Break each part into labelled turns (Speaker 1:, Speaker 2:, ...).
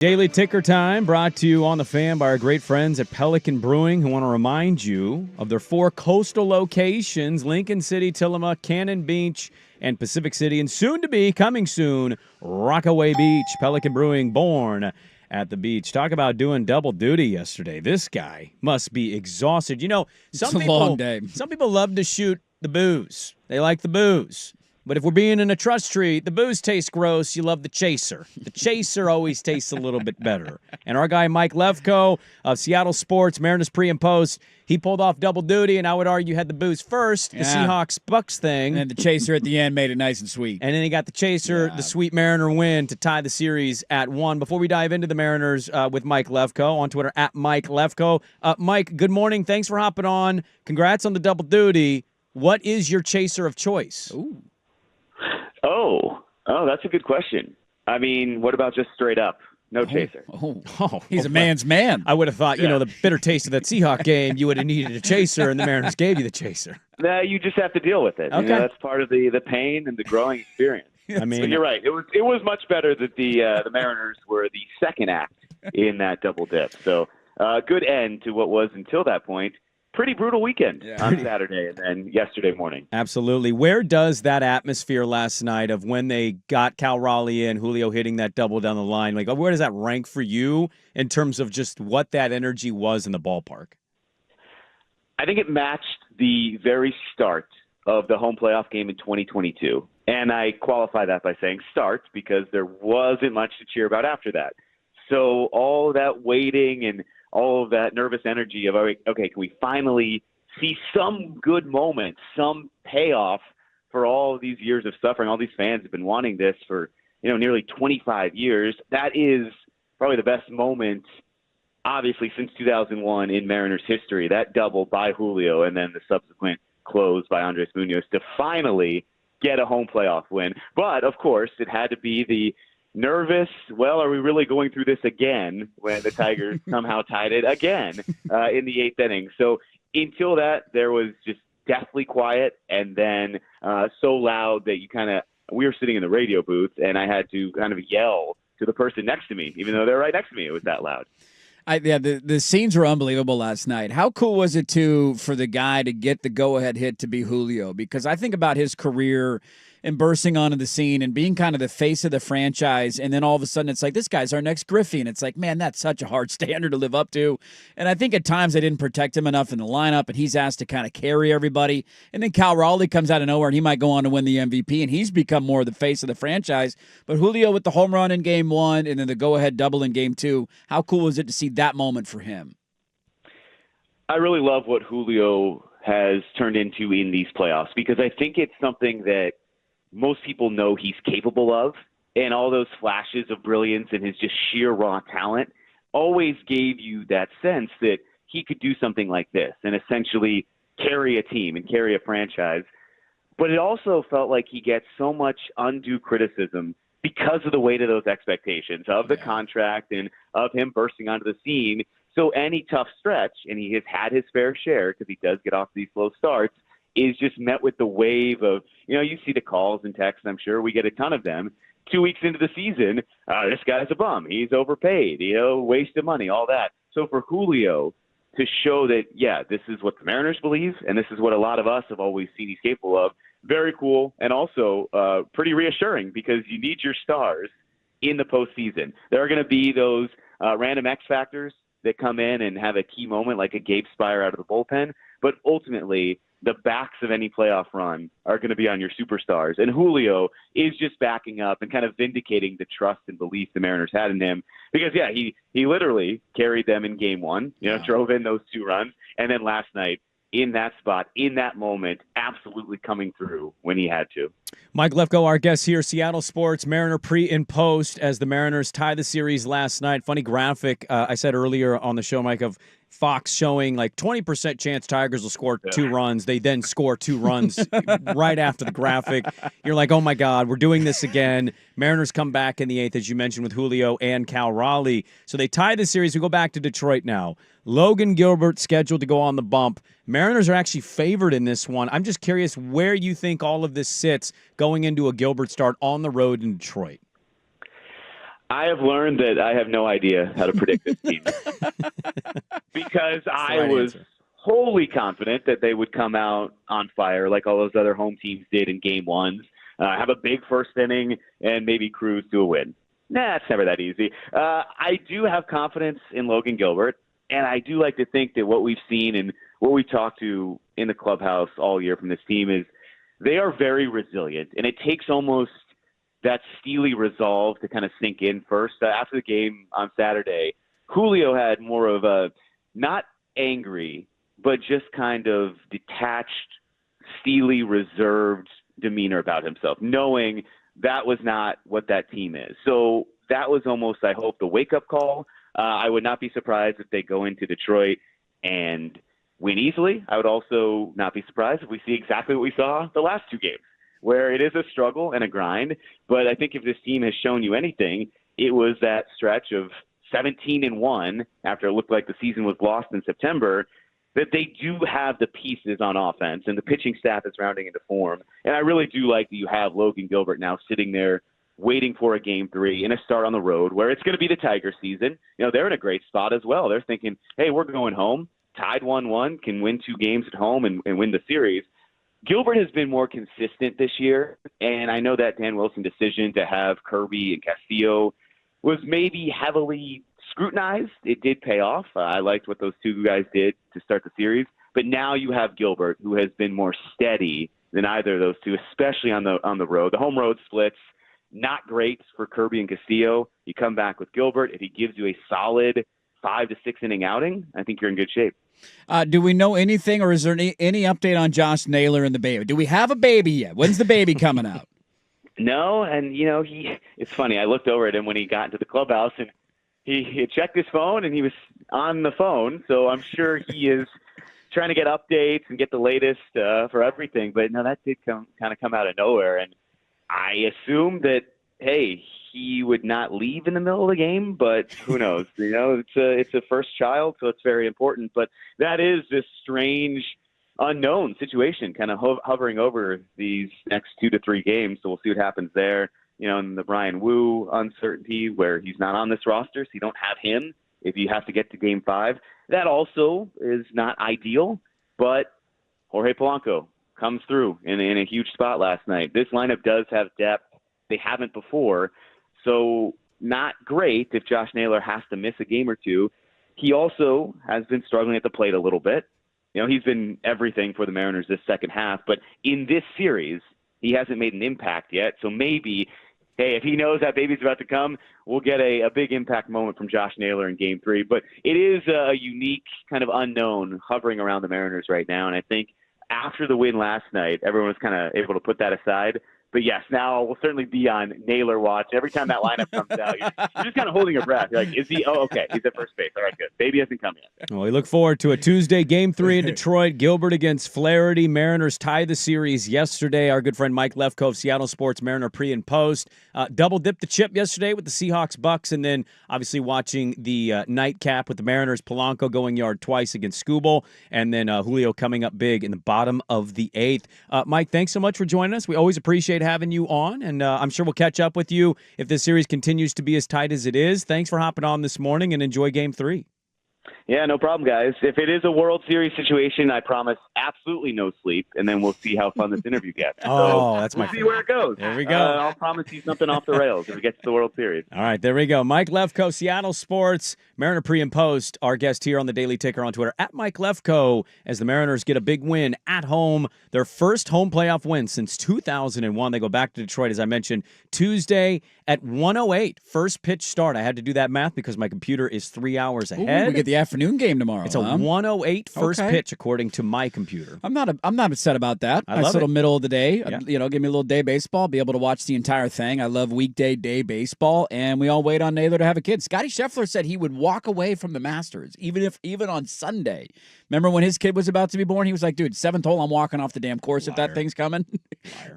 Speaker 1: Daily Ticker Time brought to you on the Fan by our great friends at Pelican Brewing, who want to remind you of their 4 coastal locations: Lincoln City, Tillamook, Cannon Beach, and Pacific City, and soon to be, coming soon, Rockaway Beach. Pelican Brewing, born at the beach. Talk about doing double duty yesterday. This guy must be exhausted. You know,
Speaker 2: It's a long day.
Speaker 1: Some people love to shoot the booze. They like the booze. But if we're being in a trust tree, the booze tastes gross. You love the chaser. The chaser always tastes a little bit better. And our guy Mike Lefko of Seattle Sports, Mariners pre and post, he pulled off double duty, and I would argue had the booze first, the Seahawks-Bucks thing.
Speaker 2: And the chaser at the end made it nice and sweet.
Speaker 1: And then he got the chaser, the sweet Mariner win to tie the series at 1. Before we dive into the Mariners with Mike Lefko on Twitter, at Mike Lefko. Mike, good morning. Thanks for hopping on. Congrats on the double duty. What is your chaser of choice?
Speaker 2: Ooh.
Speaker 3: Oh, that's a good question. I mean, what about just straight up? No chaser.
Speaker 2: He's a man's man.
Speaker 1: I would have thought, the bitter taste of that Seahawk game, you would have needed a chaser, and the Mariners gave you the chaser.
Speaker 3: Nah, you just have to deal with it.
Speaker 1: Okay.
Speaker 3: That's part of the pain and the growing experience.
Speaker 1: I mean,
Speaker 3: but you're right. It was much better that the Mariners were the second act in that double dip. So good end to what was, until that point, pretty brutal weekend on Saturday and then yesterday morning.
Speaker 1: Absolutely. Where does that atmosphere last night of when they got Cal Raleigh in, Julio hitting that double down the line, like where does that rank for you in terms of just what that energy was in the ballpark?
Speaker 3: I think it matched the very start of the home playoff game in 2022. And I qualify that by saying start because there wasn't much to cheer about after that. So all that waiting and all of that nervous energy of, okay, can we finally see some good moment, some payoff for all of these years of suffering? All these fans have been wanting this for, nearly 25 years. That is probably the best moment, obviously, since 2001 in Mariners history. That double by Julio and then the subsequent close by Andres Munoz to finally get a home playoff win. But, of course, it had to be the nervous, well, are we really going through this again, when the Tigers somehow tied it again in the 8th inning. So until that, there was just deathly quiet, and then so loud that we were sitting in the radio booth, and I had to kind of yell to the person next to me, even though they're right next to me. It was that loud.
Speaker 2: The scenes were unbelievable last night. How cool was it for the guy to get the go-ahead hit to be Julio? Because I think about his career and bursting onto the scene and being kind of the face of the franchise, and then all of a sudden it's like, this guy's our next Griffey, and it's like, man, that's such a hard standard to live up to. And I think at times they didn't protect him enough in the lineup, and he's asked to kind of carry everybody. And then Cal Raleigh comes out of nowhere, and he might go on to win the MVP, and he's become more the face of the franchise. But Julio with the home run in Game 1 and then the go-ahead double in Game 2, how cool was it to see that moment for him?
Speaker 3: I really love what Julio has turned into in these playoffs, because I think it's something that most people know he's capable of, and all those flashes of brilliance and his just sheer raw talent always gave you that sense that he could do something like this and essentially carry a team and carry a franchise. But it also felt like he gets so much undue criticism because of the weight of those expectations, of the contract and of him bursting onto the scene. So any tough stretch, and he has had his fair share because he does get off these slow starts, is just met with the wave of, you see the calls and texts, I'm sure we get a ton of them. 2 weeks into the season, this guy's a bum. He's overpaid, waste of money, all that. So for Julio to show that, this is what the Mariners believe, and this is what a lot of us have always seen he's capable of, very cool, and also pretty reassuring, because you need your stars in the postseason. There are going to be those random X factors that come in and have a key moment, like a Gabe Spire out of the bullpen, but ultimately the backs of any playoff run are going to be on your superstars. And Julio is just backing up and kind of vindicating the trust and belief the Mariners had in him. Because, he literally carried them in Game 1, drove in those 2 runs. And then last night, in that spot, in that moment, absolutely coming through when he had to.
Speaker 1: Mike Lefko, our guest here, Seattle Sports, Mariner pre and post, as the Mariners tie the series last night. Funny graphic I said earlier on the show, Mike, of Fox showing like 20% chance Tigers will score 2 runs. They then score 2 runs right after the graphic. You're like, oh, my God, we're doing this again. Mariners come back in the 8th, as you mentioned, with Julio and Cal Raleigh. So they tie the series. We go back to Detroit now. Logan Gilbert scheduled to go on the bump. Mariners are actually favored in this one. I'm just curious where you think all of this sits going into a Gilbert start on the road in Detroit.
Speaker 3: I have learned that I have no idea how to predict this team because I was wholly confident that they would come out on fire like all those other home teams did in game ones, have a big first inning, and maybe cruise to a win. Nah, it's never that easy. I do have confidence in Logan Gilbert, and I do like to think that what we've seen and what we talked to in the clubhouse all year from this team is they are very resilient, and it takes almost that steely resolve to kind of sink in first. After the game on Saturday, Julio had more of a not angry, but just kind of detached, steely, reserved demeanor about himself, knowing that was not what that team is. So that was almost, I hope, the wake-up call. I would not be surprised if they go into Detroit and win easily. I would also not be surprised if we see exactly what we saw the last two games, where it is a struggle and a grind. But I think if this team has shown you anything, it was that stretch of 17-1 after it looked like the season was lost in September, that they do have the pieces on offense and the pitching staff is rounding into form. And I really do like that you have Logan Gilbert now sitting there waiting for a game 3 and a start on the road where it's going to be the Tiger season. You know, they're in a great spot as well. They're thinking, hey, we're going home, tied 1-1, can win 2 games at home and win the series. Gilbert has been more consistent this year, and I know that Dan Wilson decision to have Kirby and Castillo was maybe heavily scrutinized. It did pay off. I liked what those two guys did to start the series. But now you have Gilbert, who has been more steady than either of those two, especially on the road. The home road splits, not great for Kirby and Castillo. You come back with Gilbert. If he gives you a solid 5 to 6 inning outing, I think you're in good shape.
Speaker 2: Do we know anything, or is there any update on Josh Naylor and the baby? Do we have a baby yet? When's the baby coming out?
Speaker 3: No, and it's funny. I looked over at him when he got into the clubhouse, and he checked his phone, and he was on the phone. So I'm sure he is trying to get updates and get the latest for everything. But no, that did come out of nowhere, and I assumed that, hey, he would not leave in the middle of the game, but who knows? It's a first child, so it's very important. But that is this strange, unknown situation kind of hovering over these next 2 to 3 games. So we'll see what happens there. And the Brian Wu uncertainty where he's not on this roster, so you don't have him if you have to get to game 5. That also is not ideal, but Jorge Polanco comes through in a huge spot last night. This lineup does have depth. They haven't before. So not great if Josh Naylor has to miss a game or two. He also has been struggling at the plate a little bit. He's been everything for the Mariners this second half, but in this series, he hasn't made an impact yet. So maybe, hey, if he knows that baby's about to come, we'll get a big impact moment from Josh Naylor in game 3. But it is a unique kind of unknown hovering around the Mariners right now. And I think after the win last night, everyone was kind of able to put that aside. But yes, now we'll certainly be on Naylor watch. Every time that lineup comes out, you're just kind of holding your breath. You're like, is he? Oh, okay. He's at first base. All right, good. Baby hasn't come yet.
Speaker 1: Well, we look forward to a Tuesday game 3 in Detroit. Gilbert against Flaherty. Mariners tied the series yesterday. Our good friend Mike Lefko of Seattle Sports Mariner pre and post double dipped the chip yesterday with the Seahawks Bucks, and then obviously watching the nightcap with the Mariners. Polanco going yard twice against Skubal, and then Julio coming up big in the bottom of the 8th. Mike, thanks so much for joining us. We always appreciate having you on, and I'm sure we'll catch up with you if this series continues to be as tight as it is. Thanks for hopping on this morning, and enjoy game 3.
Speaker 3: Yeah, no problem, guys. If it is a World Series situation, I promise absolutely no sleep, and then we'll see how fun this interview gets.
Speaker 1: That's my
Speaker 3: favorite. See where it goes.
Speaker 1: There we go.
Speaker 3: I'll promise you something off the rails if it gets to the World Series.
Speaker 1: All right, there we go. Mike Lefko, Seattle Sports, Mariner pre and post, our guest here on the Daily Ticker on Twitter, at Mike Lefko, as the Mariners get a big win at home, their first home playoff win since 2001. They go back to Detroit, as I mentioned, Tuesday at 1:08. First pitch start. I had to do that math because my computer is 3 hours ahead.
Speaker 2: We get the afternoon game tomorrow.
Speaker 1: It's a 1:08 first pitch, according to my computer.
Speaker 2: I'm not upset about that.
Speaker 1: I love
Speaker 2: nice little
Speaker 1: it.
Speaker 2: middle of the day.
Speaker 1: Yeah.
Speaker 2: Give me a little day baseball. Be able to watch the entire thing. I love weekday day baseball, and we all wait on Naylor to have a kid. Scotty Scheffler said he would walk away from the Masters, even on Sunday. Remember when his kid was about to be born? He was like, "Dude, 7th hole, I'm walking off the damn course if that thing's coming."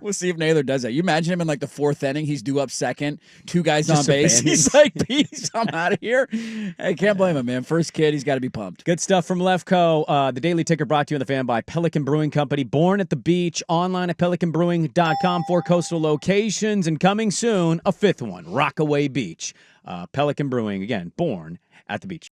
Speaker 2: We'll see if Naylor does that. You imagine him in like the 4th inning. He's due up second, 2 guys
Speaker 1: Just
Speaker 2: on base.
Speaker 1: abandoned.
Speaker 2: He's like, "Peace, I'm out of here." I can't blame him, man. First kid, he's got to be pumped.
Speaker 1: Good stuff from Lefko. The Daily Ticker brought to you on the fan by Pelican Brewing Company. Born at the beach, online at pelicanbrewing.com, 4 coastal locations, and coming soon, a 5th one, Rockaway Beach. Pelican Brewing, again, born at the beach.